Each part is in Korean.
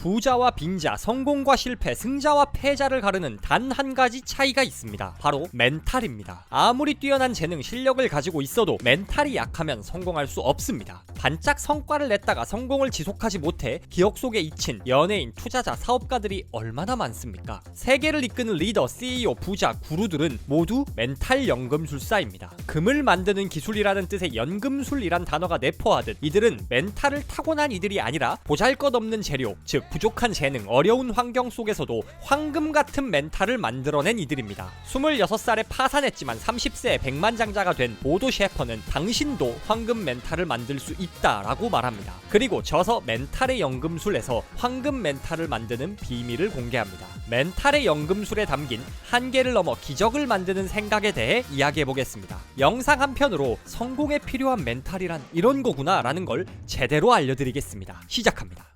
부자와 빈자, 성공과 실패, 승자와 패자를 가르는 단 한 가지 차이가 있습니다. 바로 멘탈입니다. 아무리 뛰어난 재능, 실력을 가지고 있어도 멘탈이 약하면 성공할 수 없습니다. 반짝 성과를 냈다가 성공을 지속하지 못해 기억 속에 잊힌 연예인, 투자자, 사업가들이 얼마나 많습니까? 세계를 이끄는 리더, CEO, 부자, 구루들은 모두 멘탈 연금술사입니다. 금을 만드는 기술이라는 뜻의 연금술이란 단어가 내포하듯 이들은 멘탈을 타고난 이들이 아니라 보잘것없는 재료, 즉 부족한 재능, 어려운 환경 속에서도 황금 같은 멘탈을 만들어낸 이들입니다. 26살에 파산했지만 30세에 백만장자가 된 보도 셰퍼는 당신도 황금 멘탈을 만들 수 있다라고 말합니다. 그리고 저서 멘탈의 연금술에서 황금 멘탈을 만드는 비밀을 공개합니다. 멘탈의 연금술에 담긴 한계를 넘어 기적을 만드는 생각에 대해 이야기해보겠습니다. 영상 한 편으로 성공에 필요한 멘탈이란 이런 거구나 라는 걸 제대로 알려드리겠습니다. 시작합니다.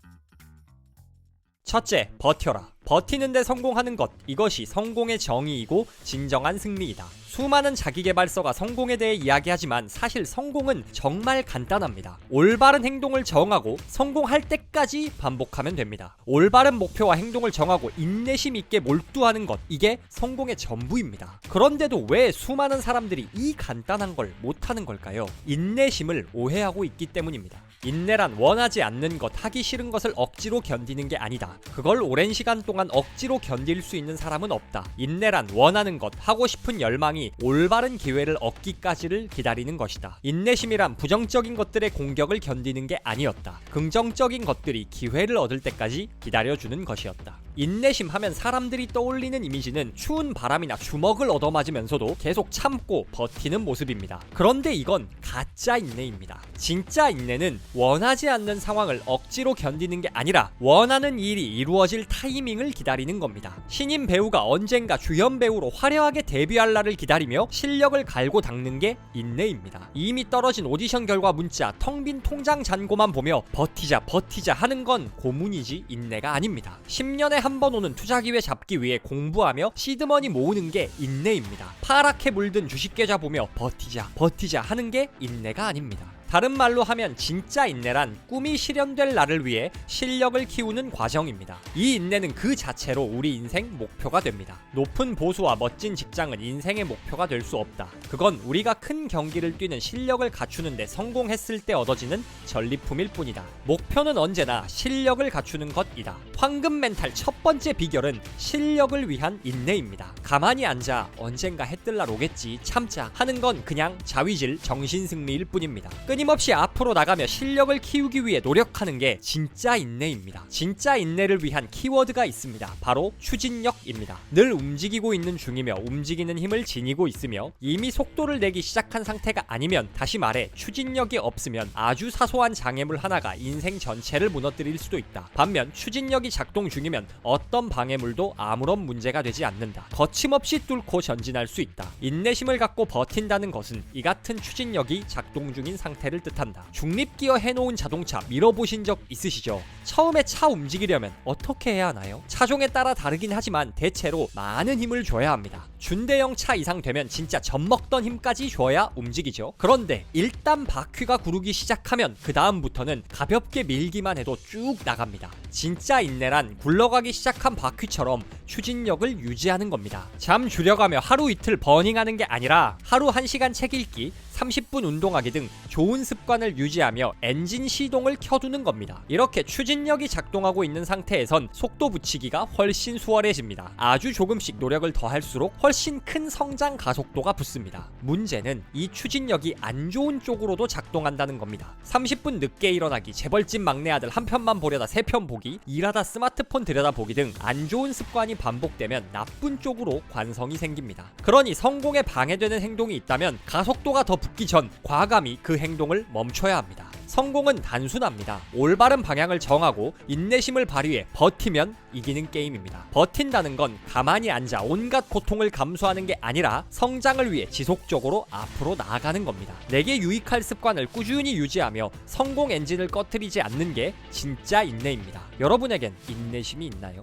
첫째, 버텨라. 버티는데 성공하는 것, 이것이 성공의 정의이고 진정한 승리이다. 수많은 자기계발서가 성공에 대해 이야기하지만 사실 성공은 정말 간단합니다. 올바른 행동을 정하고 성공할 때까지 반복하면 됩니다. 올바른 목표와 행동을 정하고 인내심 있게 몰두하는 것, 이게 성공의 전부입니다. 그런데도 왜 수많은 사람들이 이 간단한 걸 못하는 걸까요? 인내심을 오해하고 있기 때문입니다. 인내란 원하지 않는 것, 하기 싫은 것을 억지로 견디는 게 아니다. 그걸 오랜 시간 동안 억지로 견딜 수 있는 사람은 없다. 인내란 원하는 것, 하고 싶은 열망이 올바른 기회를 얻기까지를 기다리는 것이다. 인내심이란 부정적인 것들의 공격을 견디는 게 아니었다. 긍정적인 것들이 기회를 얻을 때까지 기다려주는 것이었다. 인내심 하면 사람들이 떠올리는 이미지는 추운 바람이나 주먹을 얻어맞으면서도 계속 참고 버티는 모습입니다. 그런데 이건 가짜 인내입니다. 진짜 인내는 원하지 않는 상황을 억지로 견디는 게 아니라 원하는 일이 이루어질 타이밍을 기다리는 겁니다. 신인 배우가 언젠가 주연 배우로 화려하게 데뷔할 날을 기다리며 실력을 갈고 닦는 게 인내입니다. 이미 떨어진 오디션 결과 문자, 텅 빈 통장 잔고만 보며 버티자 하는 건 고문이지 인내가 아닙니다. 10년에 한 번 오는 투자 기회 잡기 위해 공부하며 시드머니 모으는 게 인내입니다. 파랗게 물든 주식 계좌 보며 버티자 하는 게 인내가 아닙니다. 다른 말로 하면 진짜 인내란 꿈이 실현될 날을 위해 실력을 키우는 과정입니다. 이 인내는 그 자체로 우리 인생 목표가 됩니다. 높은 보수와 멋진 직장은 인생의 목표가 될 수 없다. 그건 우리가 큰 경기를 뛰는 실력을 갖추는데 성공했을 때 얻어지는 전리품일 뿐이다. 목표는 언제나 실력을 갖추는 것이다. 황금 멘탈 첫 번째 비결은 실력을 위한 인내입니다. 가만히 앉아 언젠가 해뜰 날 오겠지 참자 하는 건 그냥 자위질 정신승리일 뿐입니다. 끊임없이 앞으로 나가며 실력을 키우기 위해 노력하는 게 진짜 인내입니다. 진짜 인내를 위한 키워드가 있습니다. 바로 추진력입니다. 늘 움직이고 있는 중이며 움직이는 힘을 지니고 있으며 이미 속도를 내기 시작한 상태가 아니면, 다시 말해 추진력이 없으면 아주 사소한 장애물 하나가 인생 전체를 무너뜨릴 수도 있다. 반면 추진력이 작동 중이면 어떤 방해물도 아무런 문제가 되지 않는다. 거침없이 뚫고 전진할 수 있다. 인내심을 갖고 버틴다는 것은 이 같은 추진력이 작동 중인 상태를 뜻한다. 중립기어 해놓은 자동차 밀어보신 적 있으시죠? 처음에 차 움직이려면 어떻게 해야 하나요? 차종에 따라 다르긴 하지만 대체로 많은 힘을 줘야 합니다. 준대형 차 이상 되면 진짜 젖먹던 힘까지 줘야 움직이죠. 그런데 일단 바퀴가 구르기 시작하면 그 다음부터는 가볍게 밀기만 해도 쭉 나갑니다. 진짜 인내란 굴러가기 시작한 바퀴처럼 추진력을 유지하는 겁니다. 잠 줄여가며 하루 이틀 버닝하는 게 아니라 하루 1시간 책 읽기, 30분 운동하기 등 좋은 습관을 유지하며 엔진 시동을 켜두는 겁니다. 이렇게 추진력이 작동하고 있는 상태에선 속도 붙이기가 훨씬 수월해집니다. 아주 조금씩 노력을 더할수록 훨씬 큰 성장 가속도가 붙습니다. 문제는 이 추진력이 안 좋은 쪽으로도 작동한다는 겁니다. 30분 늦게 일어나기, 재벌집 막내 아들 한 편만 보려다 3편 보기, 일하다 스마트폰 들여다보기 등 안 좋은 습관이 반복되면 나쁜 쪽으로 관성이 생깁니다. 그러니 성공에 방해되는 행동이 있다면 가속도가 더 붙기 전 과감히 그 행동을 멈춰야 합니다. 성공은 단순합니다. 올바른 방향을 정하고 인내심을 발휘해 버티면 이기는 게임입니다. 버틴다는 건 가만히 앉아 온갖 고통을 감수하는 게 아니라 성장을 위해 지속적으로 앞으로 나아가는 겁니다. 내게 유익할 습관을 꾸준히 유지하며 성공 엔진을 꺼트리지 않는 게 진짜 인내입니다. 여러분에겐 인내심이 있나요?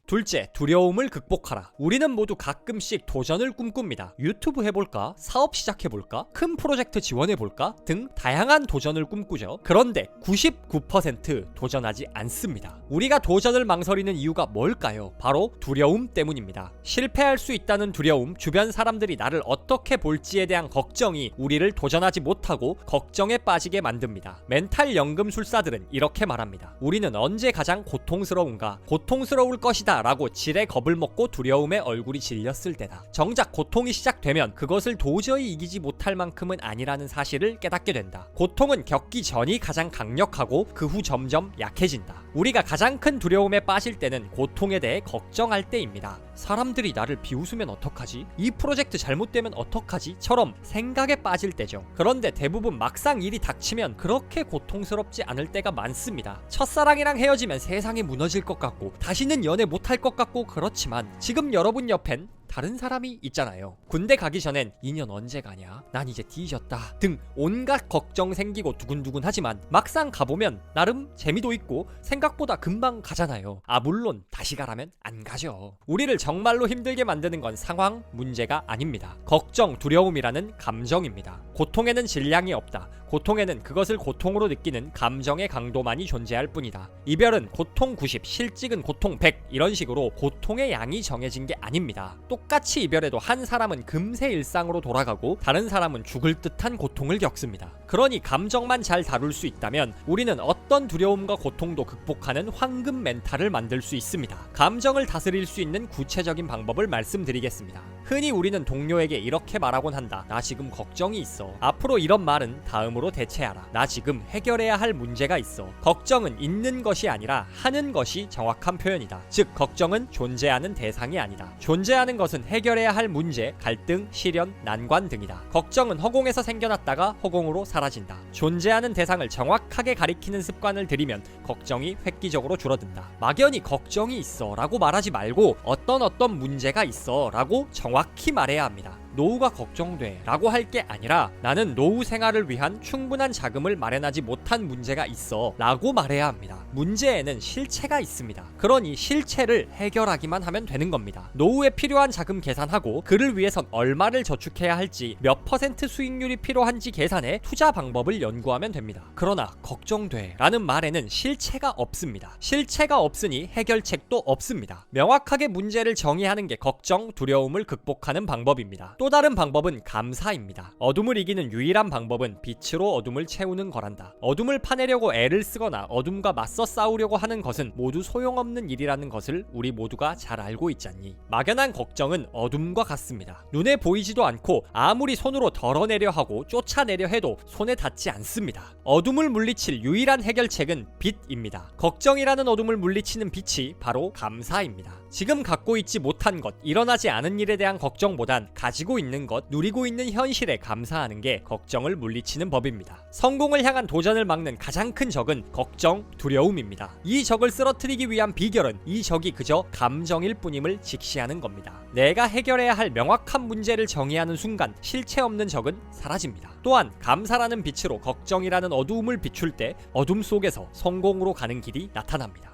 둘째, 두려움을 극복하라. 우리는 모두 가끔씩 도전을 꿈꿉니다. 유튜브 해볼까? 사업 시작해볼까? 큰 프로젝트 지원해볼까? 등 다양한 도전을 꿈꾸죠. 그런데 99% 도전하지 않습니다. 우리가 도전을 망설이는 이유가 뭘까요? 바로 두려움 때문입니다. 실패할 수 있다는 두려움, 주변 사람들이 나를 어떻게 볼지에 대한 걱정이 우리를 도전하지 못하고 걱정에 빠지게 만듭니다. 멘탈 연금술사들은 이렇게 말합니다. 우리는 언제 가장 고통스러운가? 고통스러울 것이다 라고 지레 겁을 먹고 두려움에 얼굴이 질렸을 때다. 정작 고통이 시작되면 그것을 도저히 이기지 못할 만큼은 아니라는 사실을 깨닫게 된다. 고통은 겪기 전이 가장 강력하고 그 후 점점 약해진다. 우리가 가장 큰 두려움에 빠질 때는 고통에 대해 걱정할 때입니다. 사람들이 나를 비웃으면 어떡하지? 이 프로젝트 잘못되면 어떡하지? 처럼 생각에 빠질 때죠. 그런데 대부분 막상 일이 닥치면 그렇게 고통스럽지 않을 때가 많습니다. 첫사랑이랑 헤어지면 세상이 무너질 것 같고 다시는 연애 못할 것 같고 그렇지만 지금 여러분 옆엔 다른 사람이 있잖아요. 군대 가기 전엔 2년 언제 가냐? 난 이제 뒤졌다 등 온갖 걱정 생기고 두근두근 하지만 막상 가보면 나름 재미도 있고 생각보다 금방 가잖아요. 물론 다시 가라면 안 가죠. 우리를 정말로 힘들게 만드는 건 상황, 문제가 아닙니다. 걱정, 두려움이라는 감정입니다. 고통에는 질량이 없다. 고통에는 그것을 고통으로 느끼는 감정의 강도만이 존재할 뿐이다. 이별은 고통 90, 실직은 고통 100 이런 식으로 고통의 양이 정해진 게 아닙니다. 똑같이 이별해도 한 사람은 금세 일상으로 돌아가고 다른 사람은 죽을 듯한 고통을 겪습니다. 그러니 감정만 잘 다룰 수 있다면 우리는 어떤 두려움과 고통도 극복하는 황금 멘탈을 만들 수 있습니다. 감정을 다스릴 수 있는 구체적인 방법을 말씀드리겠습니다. 흔히 우리는 동료에게 이렇게 말하곤 한다. 나 지금 걱정이 있어. 앞으로 이런 말은 다음으로 대체하라. 나 지금 해결해야 할 문제가 있어. 걱정은 있는 것이 아니라 하는 것이 정확한 표현이다. 즉 걱정은 존재하는 대상이 아니다. 존재하는 것은 해결해야 할 문제, 갈등, 시련, 난관 등이다. 걱정은 허공에서 생겨났다가 허공으로 사라진다. 존재하는 대상을 정확하게 가리키는 습관을 들이면 걱정이 획기적으로 줄어든다. 막연히 걱정이 있어 라고 말하지 말고 어떤 문제가 있어 라고 정확히 말해야 합니다. 노후가 걱정돼 라고 할 게 아니라 나는 노후 생활을 위한 충분한 자금을 마련하지 못한 문제가 있어 라고 말해야 합니다. 문제에는 실체가 있습니다. 그러니 실체를 해결하기만 하면 되는 겁니다. 노후에 필요한 자금 계산하고 그를 위해선 얼마를 저축해야 할지 몇 % 수익률이 필요한지 계산해 투자 방법을 연구하면 됩니다. 그러나 걱정돼 라는 말에는 실체가 없습니다. 실체가 없으니 해결책도 없습니다. 명확하게 문제를 정의하는 게 걱정, 두려움을 극복하는 방법입니다. 또 다른 방법은 감사입니다. 어둠을 이기는 유일한 방법은 빛으로 어둠을 채우는 거란다. 어둠을 파내려고 애를 쓰거나 어둠과 맞서 싸우려고 하는 것은 모두 소용없는 일이라는 것을 우리 모두가 잘 알고 있잖니. 막연한 걱정은 어둠과 같습니다. 눈에 보이지도 않고 아무리 손으로 덜어내려 하고 쫓아내려 해도 손에 닿지 않습니다. 어둠을 물리칠 유일한 해결책은 빛입니다. 걱정이라는 어둠을 물리치는 빛이 바로 감사입니다. 지금 갖고 있지 못한 것, 일어나지 않은 일에 대한 걱정보단 가지고 있는 것, 누리고 있는 현실에 감사하는 게 걱정을 물리치는 법입니다. 성공을 향한 도전을 막는 가장 큰 적은 걱정, 두려움입니다. 이 적을 쓰러뜨리기 위한 비결은 이 적이 그저 감정일 뿐임을 직시하는 겁니다. 내가 해결해야 할 명확한 문제를 정의하는 순간 실체 없는 적은 사라집니다. 또한 감사라는 빛으로 걱정이라는 어두움을 비출 때 어둠 속에서 성공으로 가는 길이 나타납니다.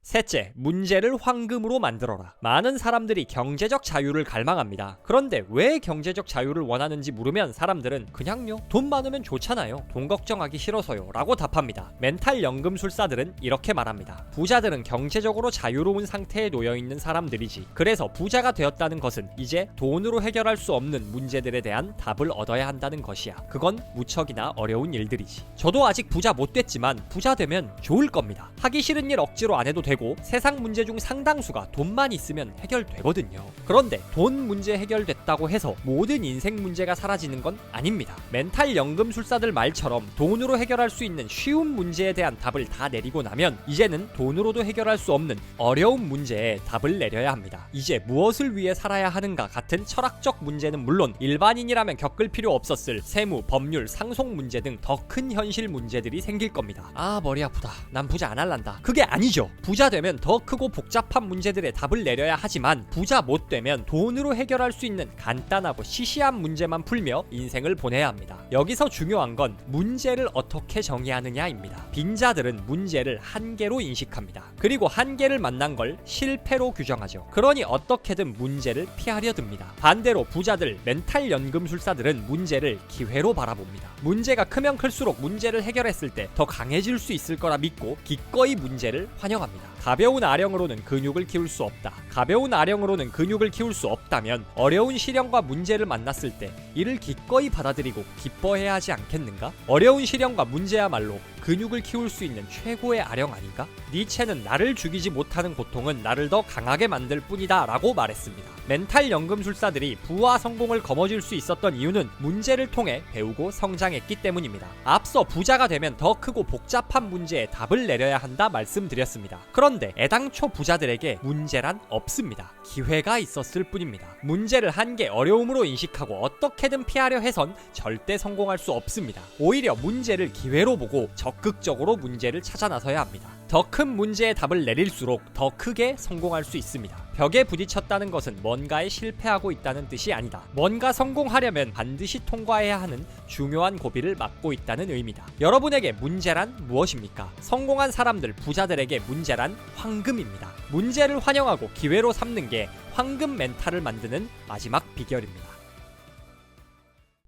셋째, 문제를 황금으로 만들어라. 많은 사람들이 경제적 자유를 갈망합니다. 그런데 왜 경제적 자유를 원하는지 물으면 사람들은 그냥요, 돈 많으면 좋잖아요, 돈 걱정하기 싫어서요 라고 답합니다. 멘탈 연금술사들은 이렇게 말합니다. 부자들은 경제적으로 자유로운 상태에 놓여있는 사람들이지. 그래서 부자가 되었다는 것은 이제 돈으로 해결할 수 없는 문제들에 대한 답을 얻어야 한다는 것이야. 그건 무척이나 어려운 일들이지. 저도 아직 부자 못 됐지만 부자 되면 좋을 겁니다. 하기 싫은 일 억지로 안 해도 되고 세상 문제 중 상당수가 돈만 있으면 해결되거든요. 그런데 돈 문제 해결됐다고 해서 모든 인생 문제가 사라지는 건 아닙니다. 멘탈 연금술사들 말처럼 돈으로 해결할 수 있는 쉬운 문제에 대한 답을 다 내리고 나면 이제는 돈으로도 해결할 수 없는 어려운 문제에 답을 내려야 합니다. 이제 무엇을 위해 살아야 하는가 같은 철학적 문제는 물론 일반인이라면 겪을 필요 없었을 세무, 법률, 상속 문제 등 더 큰 현실 문제들이 생길 겁니다. 머리 아프다, 난 부자 안 할란다, 그게 아니죠. 부자 부자 되면 더 크고 복잡한 문제들의 답을 내려야 하지만 부자 못 되면 돈으로 해결할 수 있는 간단하고 시시한 문제만 풀며 인생을 보내야 합니다. 여기서 중요한 건 문제를 어떻게 정의하느냐입니다. 빈자들은 문제를 한계로 인식합니다. 그리고 한계를 만난 걸 실패로 규정하죠. 그러니 어떻게든 문제를 피하려 듭니다. 반대로 부자들, 멘탈 연금술사들은 문제를 기회로 바라봅니다. 문제가 크면 클수록 문제를 해결했을 때 더 강해질 수 있을 거라 믿고 기꺼이 문제를 환영합니다. 가벼운 아령으로는 근육을 키울 수 없다. 가벼운 아령으로는 근육을 키울 수 없다면 어려운 시련과 문제를 만났을 때 이를 기꺼이 받아들이고 기뻐해야 하지 않겠는가? 어려운 시련과 문제야말로 근육을 키울 수 있는 최고의 아령 아닌가? 니체는 나를 죽이지 못하는 고통은 나를 더 강하게 만들 뿐이다 라고 말했습니다. 멘탈 연금술사들이 부와 성공을 거머쥘 수 있었던 이유는 문제를 통해 배우고 성장했기 때문입니다. 앞서 부자가 되면 더 크고 복잡한 문제에 답을 내려야 한다 말씀드렸습니다. 그런데 애당초 부자들에게 문제란 없습니다. 기회가 있었을 뿐입니다. 문제를 한계, 어려움으로 인식하고 어떻게든 피하려 해선 절대 성공할 수 없습니다. 오히려 문제를 기회로 보고 적극적으로 문제를 찾아 나서야 합니다. 더 큰 문제의 답을 내릴수록 더 크게 성공할 수 있습니다. 벽에 부딪혔다는 것은 뭔가에 실패하고 있다는 뜻이 아니다. 뭔가 성공하려면 반드시 통과해야 하는 중요한 고비를 막고 있다는 의미다. 여러분에게 문제란 무엇입니까? 성공한 사람들, 부자들에게 문제란 황금입니다. 문제를 환영하고 기회로 삼는 게 황금 멘탈을 만드는 마지막 비결입니다.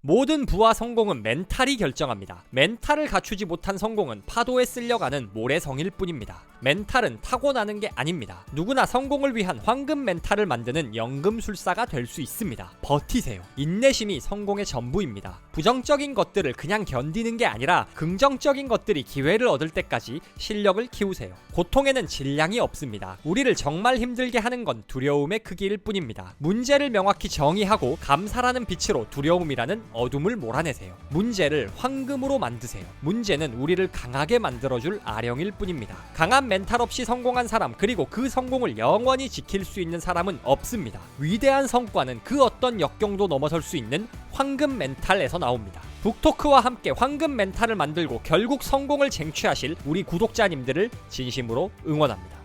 모든 부와 성공은 멘탈이 결정합니다. 멘탈을 갖추지 못한 성공은 파도에 쓸려가는 모래성일 뿐입니다. 멘탈은 타고나는 게 아닙니다. 누구나 성공을 위한 황금 멘탈을 만드는 연금술사가 될 수 있습니다. 버티세요. 인내심이 성공의 전부입니다. 부정적인 것들을 그냥 견디는 게 아니라 긍정적인 것들이 기회를 얻을 때까지 실력을 키우세요. 고통에는 질량이 없습니다. 우리를 정말 힘들게 하는 건 두려움의 크기일 뿐입니다. 문제를 명확히 정의하고 감사라는 빛으로 두려움이라는 어둠을 몰아내세요. 문제를 황금으로 만드세요. 문제는 우리를 강하게 만들어줄 아령일 뿐입니다. 강한 멘탈 없이 성공한 사람, 그리고 그 성공을 영원히 지킬 수 있는 사람은 없습니다. 위대한 성과는 그 어떤 역경도 넘어설 수 있는 황금 멘탈에서 나옵니다. 북토크와 함께 황금 멘탈을 만들고 결국 성공을 쟁취하실 우리 구독자님들을 진심으로 응원합니다.